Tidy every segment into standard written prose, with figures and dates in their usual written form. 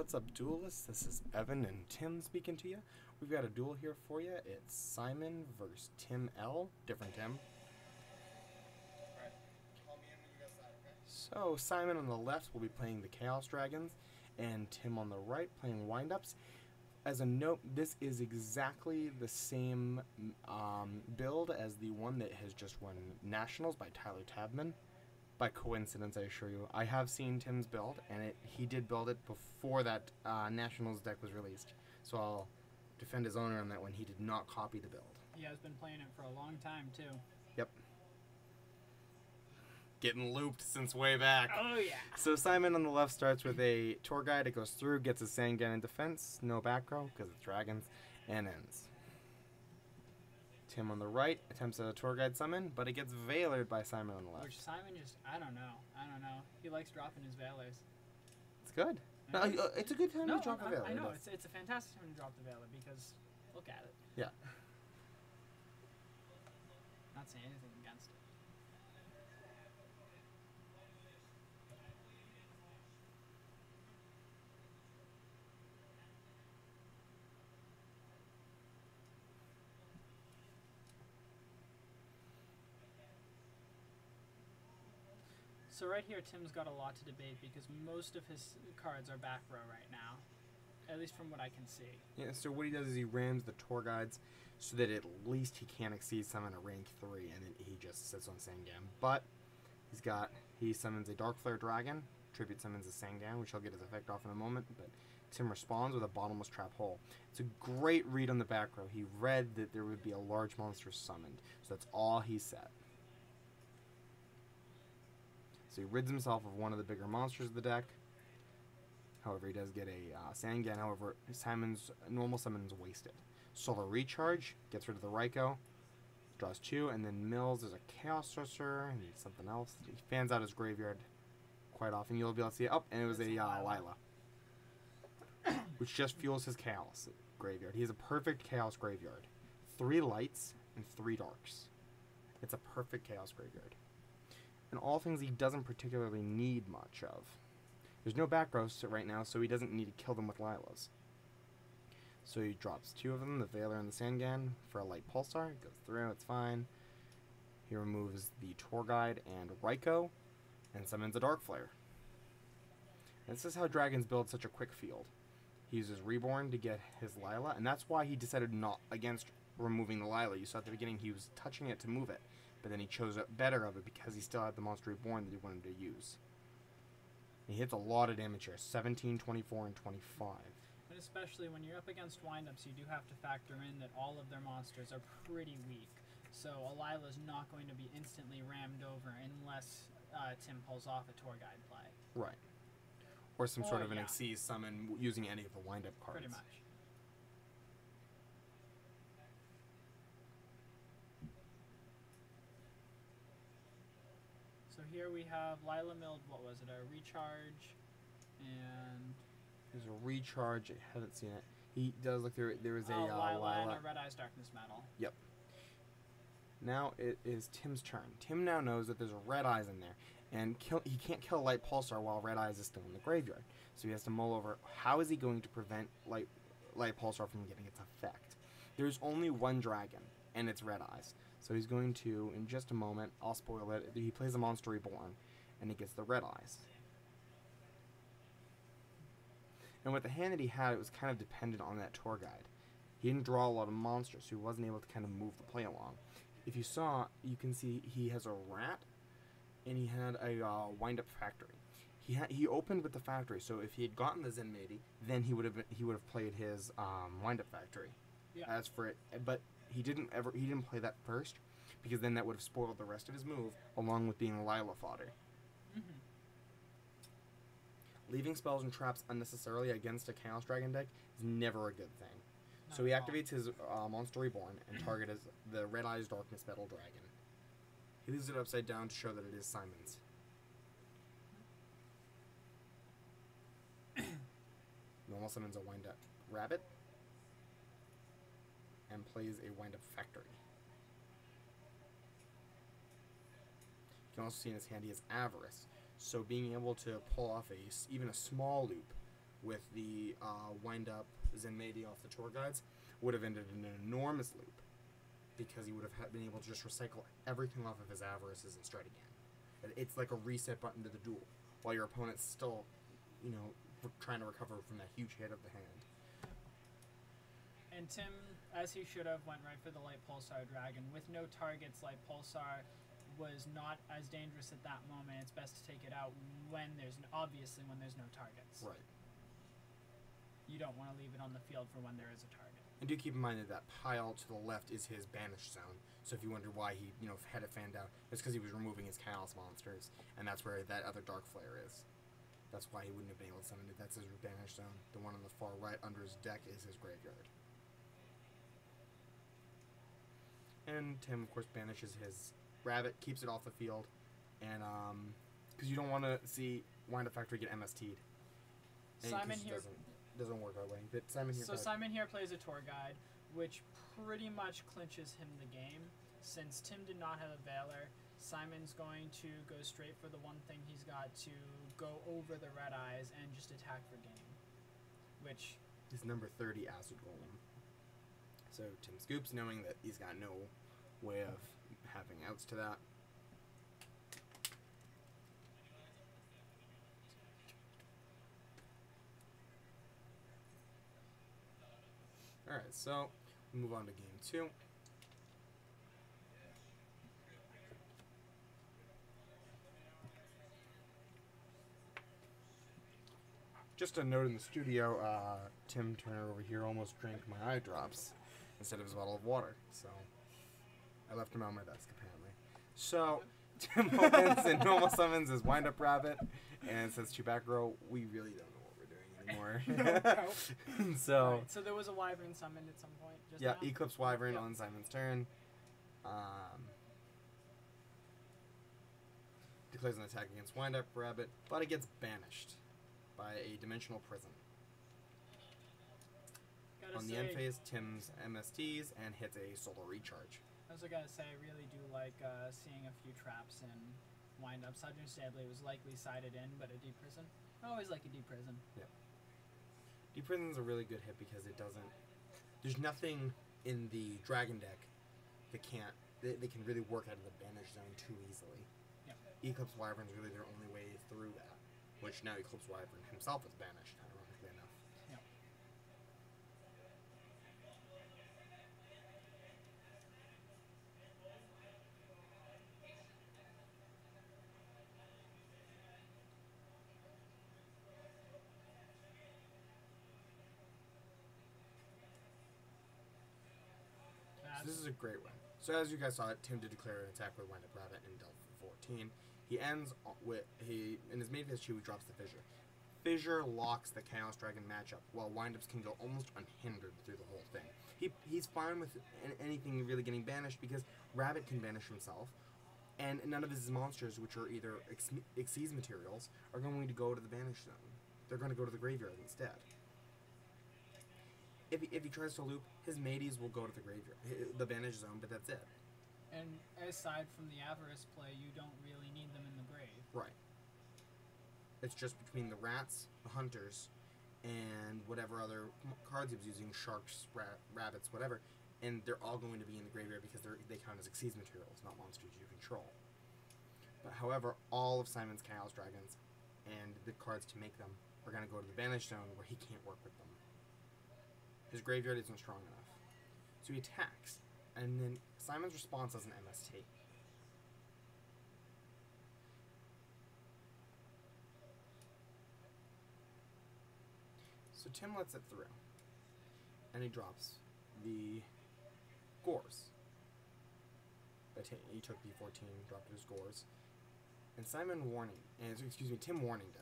What's up, duelists? This is Evan and Tim speaking to you. We've got a duel here for you. It's Simon versus Tim L. Different Tim. So Simon on the left will be playing the Chaos Dragons, and Tim on the right playing Windups. As a note, this is exactly the same build as the one that has just won Nationals by Tyler Tabman. By coincidence, I assure you. I have seen Tim's build, and he did build it before that Nationals deck was released. So I'll defend his owner on that one. He did not copy the build. He has been playing it for a long time, too. Yep. Getting looped since way back. Oh, yeah. So Simon on the left starts with a tour guide. It goes through, gets a Sangan in defense, no back row because it's dragons, and ends. Tim on the right attempts a tour guide summon, but it gets veilered by Simon on the left. Which Simon just, I don't know. He likes dropping his veilers. It's good. No, it's a good time to drop a veiler. I know, it's a fantastic time to drop the veiler because, look at it. Yeah. Not saying anything against it. So right here, Tim's got a lot to debate because most of his cards are back row right now, at least from what I can see. Yeah, so what he does is he rams the tour guides so that at least he can't exceed summon a rank 3, and then he just sits on Sangan. But he summons a Dark Flare Dragon, tribute summons a Sangan, which I'll get his effect off in a moment, but Tim responds with a Bottomless Trap Hole. It's a great read on the back row. He read that there would be a large monster summoned, so that's all he said. So he rids himself of one of the bigger monsters of the deck. However, he does get a Sangan. However, Simon's normal summon is wasted. Solar Recharge gets rid of the Ryko, draws 2, and then mills as a Chaos Sorcerer and something else. He fans out his graveyard quite often. You'll be able to see it. Oh, and it was a Lila, which just fuels his Chaos graveyard. He has a perfect Chaos graveyard. 3 lights and 3 darks. It's a perfect Chaos graveyard. And all things he doesn't particularly need much of. There's no back rows right now, so he doesn't need to kill them with Lilas. So he drops 2 of them, the Veiler and the Sangan, for a light Pulsar. It goes through, it's fine. He removes the Tour Guide and Ryko, and summons a Dark Flare. And this is how dragons build such a quick field. He uses Reborn to get his Lila, and that's why he decided not against removing the Lila. You saw at the beginning he was touching it to move it, but then he chose it better of it because he still had the monster Reborn that he wanted to use. He hits a lot of damage here, 17, 24, and 25. But especially when you're up against windups, you do have to factor in that all of their monsters are pretty weak. So Alila's not going to be instantly rammed over unless Tim pulls off a tour guide play. Right. Or some sort of an Xyz summon using any of the windup cards. Pretty much. So here we have Lila milled, what was it, a recharge, and... There's a recharge, I haven't seen it. He does look through it, there was a Lila and a Red Eyes Darkness Metal. Yep. Now it is Tim's turn. Tim now knows that there's a Red Eyes in there, and he can't kill Light Pulsar while Red Eyes is still in the graveyard. So he has to mull over, how is he going to prevent Light Pulsar from getting its effect? There's only one dragon, and it's Red Eyes. So he's going to, in just a moment, I'll spoil it, he plays a Monster Reborn, and he gets the Red Eyes. And with the hand that he had, it was kind of dependent on that tour guide. He didn't draw a lot of monsters, so he wasn't able to kind of move the play along. If you saw, you can see he has a rat, and he had a wind-up factory. He opened with the factory, so if he had gotten the Zen Maiden, then he would have played his wind-up factory. Yeah. As for it, but he didn't play that first, because then that would have spoiled the rest of his move, along with being Lila fodder. Mm-hmm. Leaving spells and traps unnecessarily against a Chaos Dragon deck is never a good thing. So he activates his Monster Reborn and targets the Red Eyes Darkness Metal Dragon. He leaves it upside down to show that it is Simon's. Normal summons a Wind-Up Rabbit and plays a Wind-Up Factory. You can also see in his hand he has Avarice. So being able to pull off even a small loop with the wind-up Zenmadi off the tour guides, would have ended in an enormous loop, because he would have been able to just recycle everything off of his avarices and strike again. It's like a reset button to the duel, while your opponent's still, trying to recover from that huge hit of the hand. And Tim, as he should have, went right for the Light Pulsar Dragon. With no targets, Light Pulsar was not as dangerous at that moment. It's best to take it out when there's no targets. Right. You don't want to leave it on the field for when there is a target. And do keep in mind that pile to the left is his banished zone. So if you wonder why he, had it fanned out, it's because he was removing his chaos monsters, and that's where that other Dark Flare is. That's why he wouldn't have been able to summon it. That's his banished zone. The one on the far right under his deck is his graveyard. And Tim, of course, banishes his rabbit, keeps it off the field, and because you don't want to see Wind Up Factory get MST'd. Simon here doesn't work that way. But Simon here. So Simon here plays a tour guide, which pretty much clinches him the game. Since Tim did not have a Valor, Simon's going to go straight for the one thing he's got to go over the red eyes and just attack for game, which is number 30 Acid Golem. So Tim scoops, knowing that he's got no way of having outs to that. Alright, so we move on to game 2. Just a note in the studio, Tim Turner over here almost drank my eye drops instead of his bottle of water, so I left him on my desk apparently. So Tim opens and normal summons his Wind Up Rabbit and says to back row, we really don't know what we're doing anymore. No. So, right, so there was a Wyvern summoned at some point. Just yeah, now? Eclipse Wyvern on Simon's turn. Declares an attack against Wind Up Rabbit, but it gets banished by a Dimensional Prison. On the end phase, Tim's MSTs and hits a Solar Recharge. I also gotta say, I really do like seeing a few traps in Wind Up. Sergeant Stabley was likely sided in, but a Deep Prison. I always like a Deep Prison. Yeah. Deep Prison's a really good hit because it doesn't... There's nothing in the Dragon deck that can't... They can really work out of the banished zone too easily. Yep. Eclipse Wyvern's really their only way through that. Which now Eclipse Wyvern himself is banished, ironically enough. Yep. So this is a great one. So as you guys saw, Tim did declare an attack with Wind Up Rabbit and dealt for 14. He ends with in his main phase 2, he drops the Fissure. Fissure locks the Chaos Dragon matchup, while windups can go almost unhindered through the whole thing. He's fine with anything really getting banished because Rabbit can banish himself, and none of his monsters, which are either Xyz materials, are going to go to the banish zone. They're going to go to the graveyard instead. If he tries to loop, his mateys will go to the graveyard, the banish zone, but that's it. And aside from the Avarice play, you don't really need them in the grave. Right. It's just between the rats, the hunters, and whatever other cards he was using, sharks, rabbits, whatever, and they're all going to be in the graveyard because they count as Xyz materials, not monsters you control. But however, all of Simon's Chaos Dragons and the cards to make them are going to go to the banish zone where he can't work with them. His graveyard isn't strong enough. So he attacks, and then Simon's response as an MST. So Tim lets it through, and he drops the Gores. He took the 14, dropped his Gores, and Tim warning it.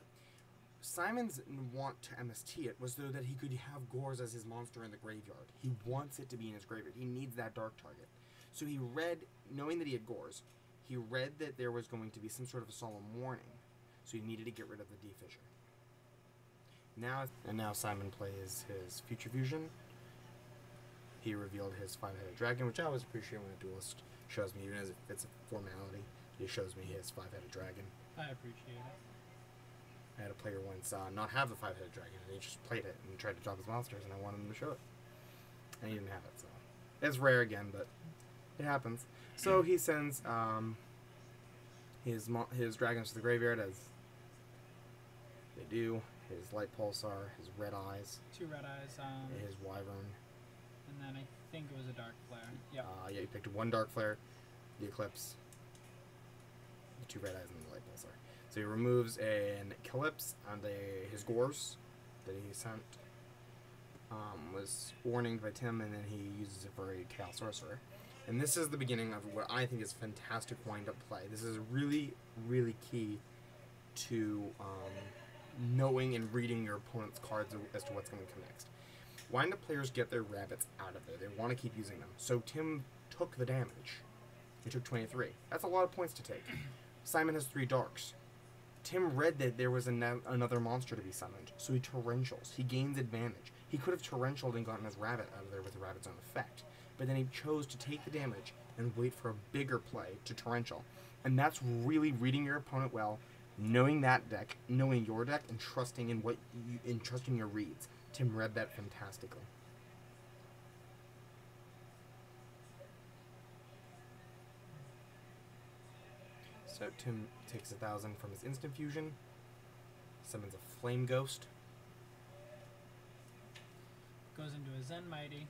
Simon's want to MST it was so that he could have Gores as his monster in the graveyard. He wants it to be in his graveyard. He needs that dark target. So he read, knowing that he had Gores, he read that there was going to be some sort of a solemn warning. So he needed to get rid of the D-Fissure. Now Simon plays his Future Fusion. He revealed his 5-headed dragon, which I always appreciate when a duelist shows me, even as if it's a formality. He shows me his 5-headed dragon. I appreciate it. I had a player once not have the 5-headed dragon, and he just played it and tried to drop his monsters, and I wanted him to show it. And he didn't have it, so. It's rare again, but it happens. So he sends his dragons to the graveyard, as they do. His light pulsar, his red eyes. 2 red eyes. His wyvern. And then I think it was a dark flare. Yeah. Yeah, you picked 1 dark flare, the eclipse, the 2 red eyes, and the light pulsar. So he removes an eclipse and his gores that he sent. Was warninged by Tim, and then he uses it for a Chaos Sorcerer. And this is the beginning of what I think is fantastic wind-up play. This is really, really key to knowing and reading your opponent's cards as to what's going to come next. Wind-up players get their rabbits out of there. They want to keep using them. So Tim took the damage. He took 23. That's a lot of points to take. Simon has 3 darks. Tim read that there was another monster to be summoned, so he torrentials. He gains advantage. He could have torrentialed and gotten his rabbit out of there with the rabbit's own effect, but then he chose to take the damage and wait for a bigger play to torrential. And that's really reading your opponent well, knowing that deck, knowing your deck, and trusting in trusting your reads. Tim read that fantastically. So Tim takes 1,000 from his instant fusion, summons a flame ghost. Goes into a Zen Mighty.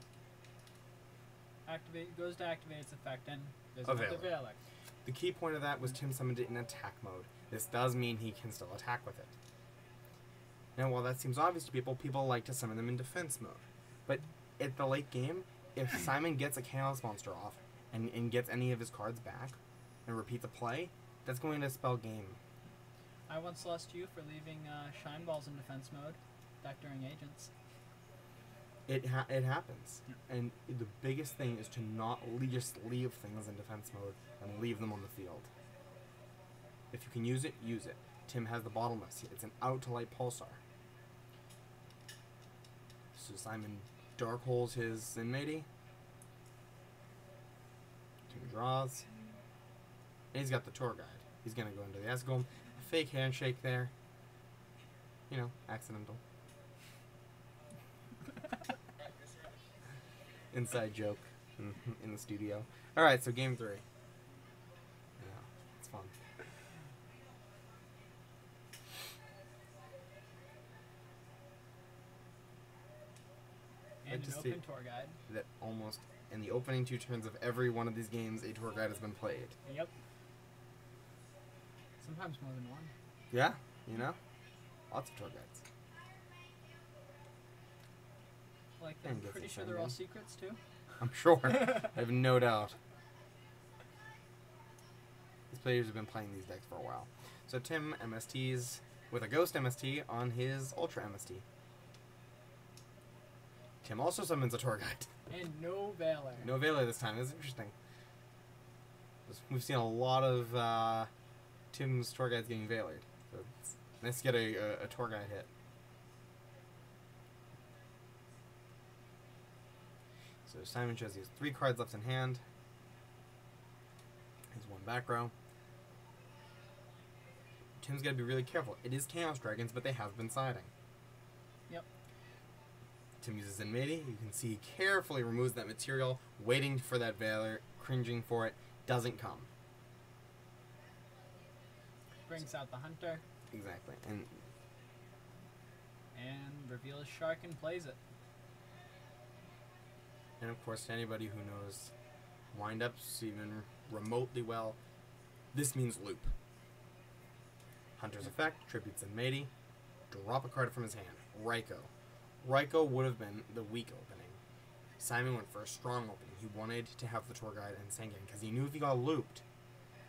Goes to activate its effect, and there's A another Veiler. Veiler. The key point of that was Tim summoned it in attack mode. This does mean he can still attack with it. Now, while that seems obvious to people, people like to summon them in defense mode. But at the late game, if Simon gets a Chaos Monster off and gets any of his cards back and repeats a play, that's going to spell game. I once lost you for leaving Shine Balls in defense mode back during Agents. It happens. And the biggest thing is to not just leave things in defense mode and leave them on the field. If you can use it, use it. Tim has the Bottleness. It's an out to light pulsar. So Simon dark holes his Zenmaity. Tim draws. And he's got the tour guide. He's going to go into the Esgolm. A fake handshake there. You know, accidental. Inside joke in the studio. Alright, so game 3. Yeah, it's fun. And an open tour guide. That almost in the opening 2 turns of every one of these games, a tour guide has been played. Yep. Sometimes more than one. Yeah, you know? Lots of tour guides. Like, I'm pretty sure they're all secrets, too. I'm sure. I have no doubt. These players have been playing these decks for a while. So Tim MSTs with a Ghost MST on his Ultra MST. Tim also summons a tour guide. And no Veiler. No Veiler this time. That's interesting. We've seen a lot of Tim's tour guides getting Veilered. So it's nice to get a tour guide hit. So Simon shows he has 3 cards left in hand. His 1 back row. Tim's got to be really careful. It is Chaos Dragons, but they have been siding. Yep. Tim uses Zenmaity. You can see he carefully removes that material, waiting for that Veiler, cringing for it. Doesn't come. Brings out the Hunter. Exactly. And reveals Shark and plays it. And of course, to anybody who knows wind-ups even remotely well, this means loop. Hunter's effect, tributes Zenmaity, drop a card from his hand. Ryko. Ryko would have been the weak opening. Simon went for a strong opening. He wanted to have the tour guide and Sangan, because he knew if he got looped,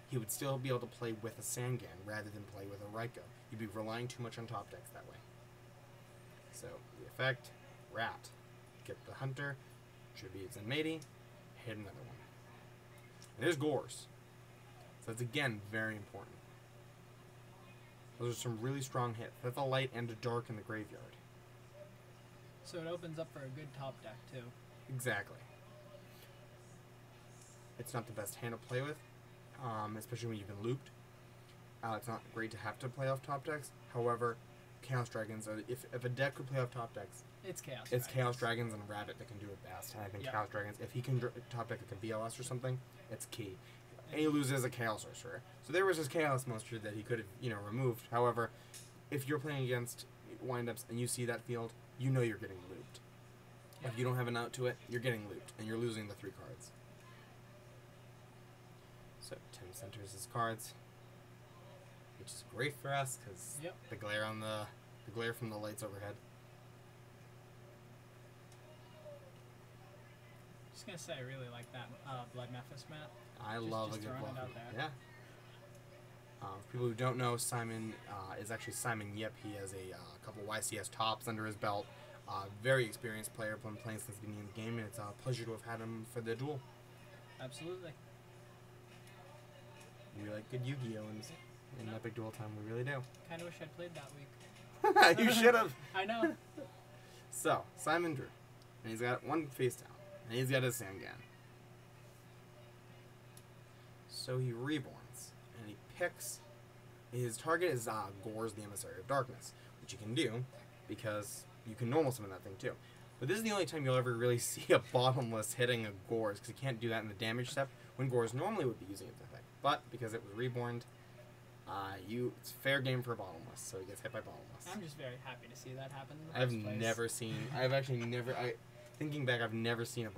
he would still be able to play with a Sangan rather than play with a Ryko. He'd be relying too much on top decks that way. So, the effect, Rat. Get the Hunter, tributes Zenmaity, hit another one. And there's Gores. So that's again very important. Those are some really strong hits. That's a light and a dark in the graveyard. So it opens up for a good top deck too. Exactly. It's not the best hand to play with, especially when you've been looped. It's not great to have to play off top decks. However, Chaos Dragons are, if a deck could play off top decks, it's Chaos. It's Chaos Dragons and Rabbit that can do it best. And I think Chaos Dragons, if he can top deck like a BLS or something, it's key. And he loses a Chaos Sorcerer. So there was his Chaos monster that he could have, removed. However, if you're playing against windups and you see that field, you know you're getting looped. Yeah. If you don't have an out to it, you're getting looped, and you're losing the 3 cards. So Tim centers his cards, which is great for us because the glare on the glare from the lights overhead. Just gonna say, I really like that Blood Mephis mat. I love a good Blood. Yeah. For people who don't know, Simon is actually Simon Yip. He has a couple YCS tops under his belt. Very experienced player, been playing since the beginning of the game, and it's a pleasure to have had him for the duel. Absolutely. We like good Yu-Gi-Oh! in Epic Duel Time. We really do. Kind of wish I'd played that week. You should have. I know. So, Simon drew. And he's got 1 face down. And he's got his Sangan. So he reborns. And he picks... His target is Gorz, the Emissary of Darkness. Which you can do, because you can normal summon that thing too. But this is the only time you'll ever really see a Bottomless hitting a Gorz, because you can't do that in the damage step, when Gorz normally would be using its effect. But, because it was reborn, it's fair game for Bottomless, so he gets hit by Bottomless. I'm just very happy to see that happen in the first place. Thinking back, I've never seen a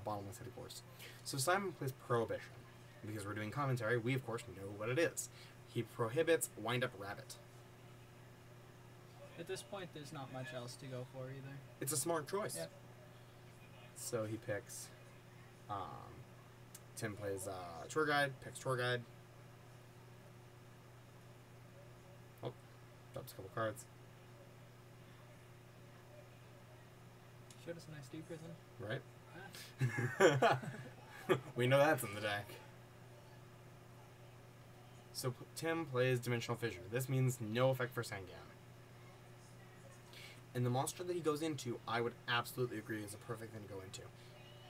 Bottomless hit a Gorz. So Simon plays Prohibition. Because we're doing commentary, we of course know what it is. He prohibits Wind-Up Rabbit. At this point, there's not much else to go for either. It's a smart choice. Yep. So he picks... Tim plays Tour Guide, picks Tour Guide. Oh, drops a couple cards. Showed us a nice deep prison. Right? We know that's in the deck. So Tim plays Dimensional Fissure. This means no effect for Sangan. And the monster that he goes into, I would absolutely agree is a perfect thing to go into.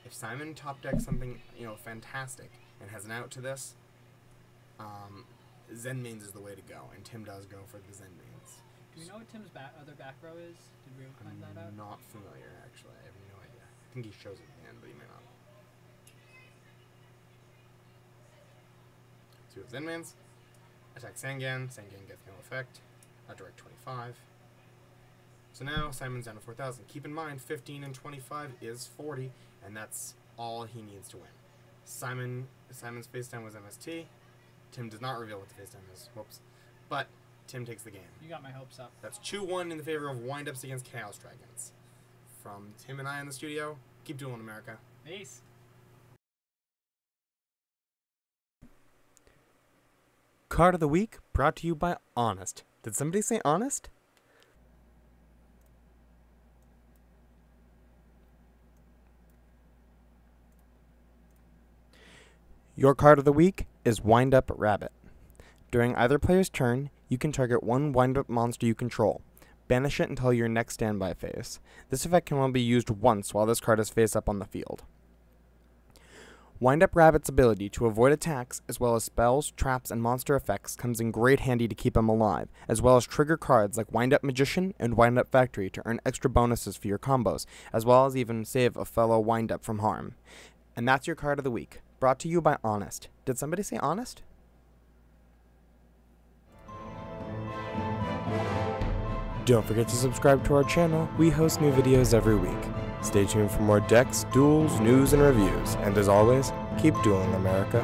If Simon top decks something, fantastic, and has an out to this, Zen Mains is the way to go, and Tim does go for the Zen Mains. Do we know what Tim's other back row is? Did we find that out? I'm not familiar, actually. I have no idea. I think he shows it at the end, but he may not. So we have Zen Mains. Attack Sangan. Sangan gets no effect. Direct 25. So now Simon's down to 4,000. Keep in mind, 15 and 25 is 40, and that's all he needs to win. Simon's face down was MST. Tim does not reveal what the face down is. Whoops. But Tim takes the game. You got my hopes up. That's 2-1 in the favor of windups against Chaos Dragons. From Tim and I in the studio, keep dueling, America. Peace. Card of the Week brought to you by Honest. Did somebody say Honest? Your card of the week is Wind-Up Rabbit. During either player's turn, you can target 1 wind-up monster you control. Banish it until your next standby phase. This effect can only be used once while this card is face up on the field. Wind-Up Rabbit's ability to avoid attacks, as well as spells, traps, and monster effects comes in great handy to keep him alive, as well as trigger cards like Wind-Up Magician and Wind-Up Factory to earn extra bonuses for your combos, as well as even save a fellow wind-up from harm. And that's your card of the week. Brought to you by Honest. Did somebody say Honest? Don't forget to subscribe to our channel. We host new videos every week. Stay tuned for more decks, duels, news, and reviews. And as always, keep dueling, America.